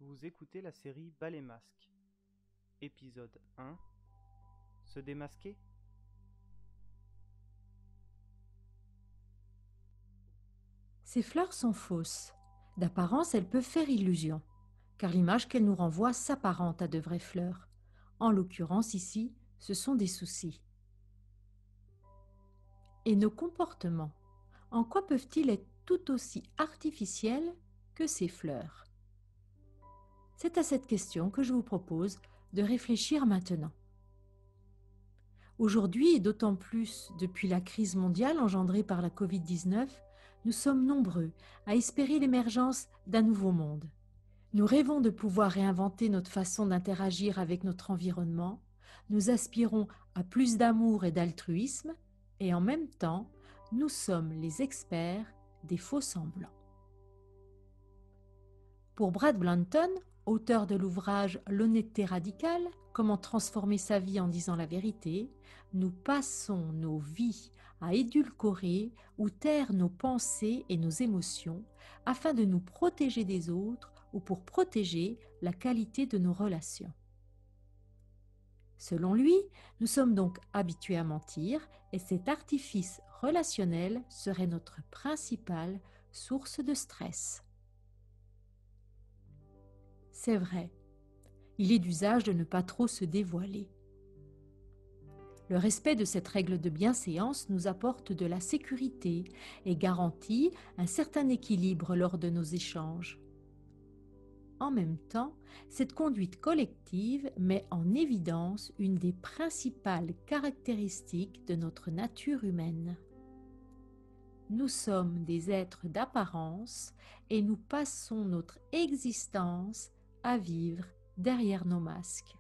Vous écoutez la série Bas les masques. Épisode 1. Se démasquer. Ces fleurs sont fausses. D'apparence, elles peuvent faire illusion, car l'image qu'elles nous renvoient s'apparente à de vraies fleurs. En l'occurrence, ici, ce sont des soucis. Et nos comportements, en quoi peuvent-ils être tout aussi artificiels que ces fleurs? C'est à cette question que je vous propose de réfléchir maintenant. Aujourd'hui, et d'autant plus depuis la crise mondiale engendrée par la Covid-19, nous sommes nombreux à espérer l'émergence d'un nouveau monde. Nous rêvons de pouvoir réinventer notre façon d'interagir avec notre environnement, nous aspirons à plus d'amour et d'altruisme, et en même temps, nous sommes les experts des faux-semblants. Pour Brad Blanton, auteur de l'ouvrage L'honnêteté radicale, comment transformer sa vie en disant la vérité, nous passons nos vies à édulcorer ou taire nos pensées et nos émotions afin de nous protéger des autres ou pour protéger la qualité de nos relations. Selon lui, nous sommes donc habitués à mentir et cet artifice relationnel serait notre principale source de stress. C'est vrai, il est d'usage de ne pas trop se dévoiler. Le respect de cette règle de bienséance nous apporte de la sécurité et garantit un certain équilibre lors de nos échanges. En même temps, cette conduite collective met en évidence une des principales caractéristiques de notre nature humaine. Nous sommes des êtres d'apparence et nous passons notre existence à vivre derrière nos masques.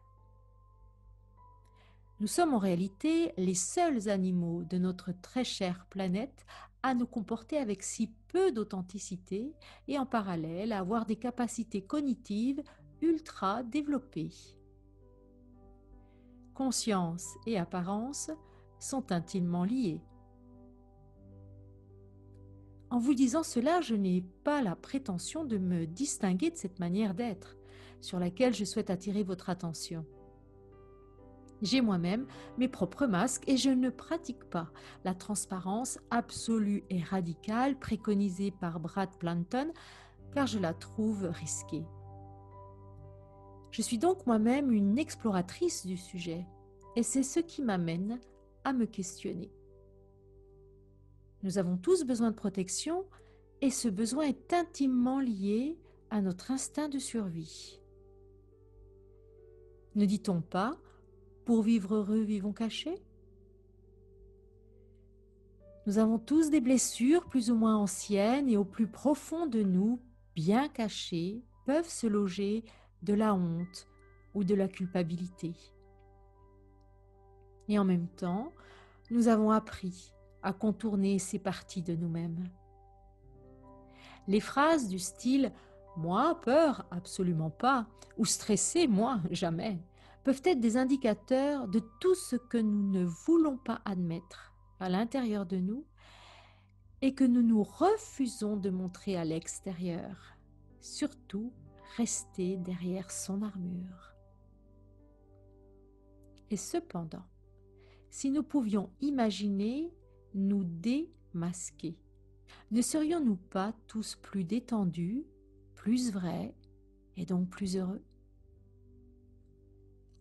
Nous sommes en réalité les seuls animaux de notre très chère planète à nous comporter avec si peu d'authenticité et en parallèle à avoir des capacités cognitives ultra développées. Conscience et apparence sont intimement liées. En vous disant cela, je n'ai pas la prétention de me distinguer de cette manière d'être, sur laquelle je souhaite attirer votre attention. J'ai moi-même mes propres masques et je ne pratique pas la transparence absolue et radicale préconisée par Brad Blanton car je la trouve risquée. Je suis donc moi-même une exploratrice du sujet et c'est ce qui m'amène à me questionner. Nous avons tous besoin de protection et ce besoin est intimement lié à notre instinct de survie. Ne dit-on pas « pour vivre heureux, vivons cachés » ? Nous avons tous des blessures plus ou moins anciennes et au plus profond de nous, bien cachées, peuvent se loger de la honte ou de la culpabilité. Et en même temps, nous avons appris à contourner ces parties de nous-mêmes. Les phrases du style « moi, peur, absolument pas » ou « stressé, moi, jamais » peuvent être des indicateurs de tout ce que nous ne voulons pas admettre à l'intérieur de nous et que nous nous refusons de montrer à l'extérieur. Surtout, rester derrière son armure. Et cependant, si nous pouvions imaginer nous démasquer, ne serions-nous pas tous plus détendus, plus vrais et donc plus heureux?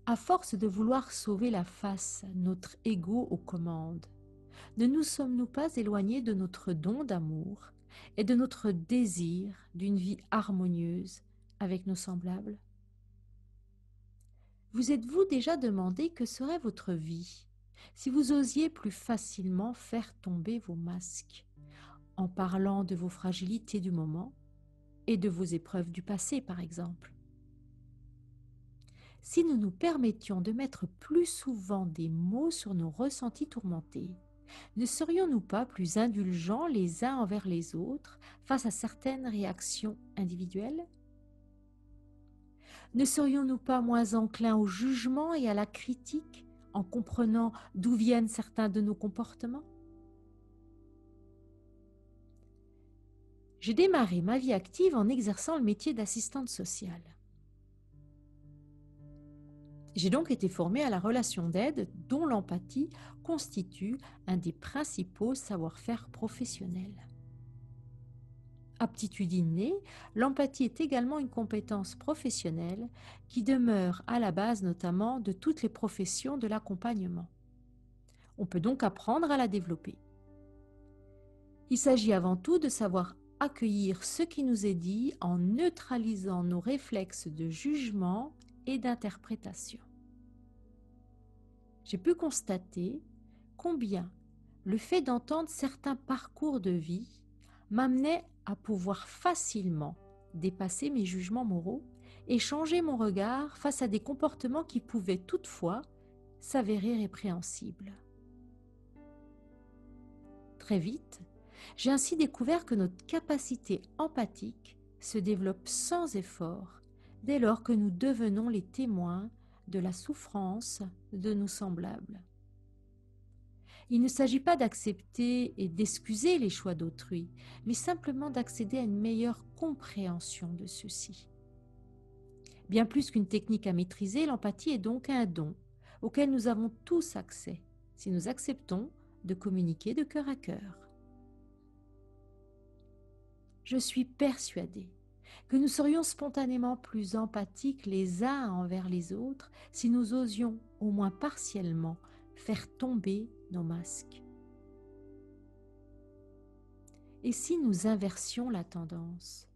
À force de vouloir sauver la face, notre ego aux commandes, ne nous sommes-nous pas éloignés de notre don d'amour et de notre désir d'une vie harmonieuse avec nos semblables? Vous êtes-vous déjà demandé que serait votre vie si vous osiez plus facilement faire tomber vos masques en parlant de vos fragilités du moment et de vos épreuves du passé, par exemple? Si nous nous permettions de mettre plus souvent des mots sur nos ressentis tourmentés, ne serions-nous pas plus indulgents les uns envers les autres face à certaines réactions individuelles? Ne serions-nous pas moins enclins au jugement et à la critique en comprenant d'où viennent certains de nos comportements? J'ai démarré ma vie active en exerçant le métier d'assistante sociale. J'ai donc été formée à la relation d'aide dont l'empathie constitue un des principaux savoir-faire professionnels. Aptitude innée, l'empathie est également une compétence professionnelle qui demeure à la base notamment de toutes les professions de l'accompagnement. On peut donc apprendre à la développer. Il s'agit avant tout de savoir accueillir ce qui nous est dit en neutralisant nos réflexes de jugement et d'interprétation. J'ai pu constater combien le fait d'entendre certains parcours de vie m'amenait à pouvoir facilement dépasser mes jugements moraux et changer mon regard face à des comportements qui pouvaient toutefois s'avérer répréhensibles. Très vite, j'ai ainsi découvert que notre capacité empathique se développe sans effort dès lors que nous devenons les témoins de la souffrance de nos semblables. Il ne s'agit pas d'accepter et d'excuser les choix d'autrui, mais simplement d'accéder à une meilleure compréhension de ceux-ci. Bien plus qu'une technique à maîtriser, l'empathie est donc un don auquel nous avons tous accès si nous acceptons de communiquer de cœur à cœur. Je suis persuadée que nous serions spontanément plus empathiques les uns envers les autres si nous osions, au moins partiellement, faire tomber nos masques. Et si nous inversions la tendance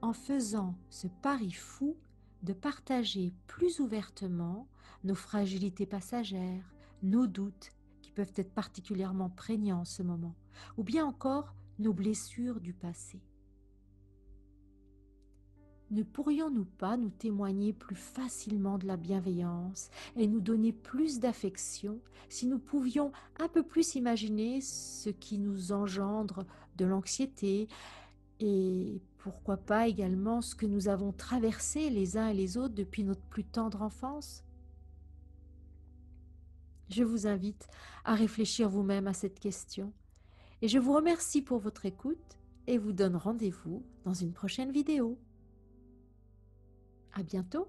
en faisant ce pari fou de partager plus ouvertement nos fragilités passagères, nos doutes qui peuvent être particulièrement prégnants en ce moment, ou bien encore nos blessures du passé? Ne pourrions-nous pas nous témoigner plus facilement de la bienveillance et nous donner plus d'affection si nous pouvions un peu plus imaginer ce qui nous engendre de l'anxiété et pourquoi pas également ce que nous avons traversé les uns et les autres depuis notre plus tendre enfance? Je vous invite à réfléchir vous-même à cette question et je vous remercie pour votre écoute et vous donne rendez-vous dans une prochaine vidéo. À bientôt!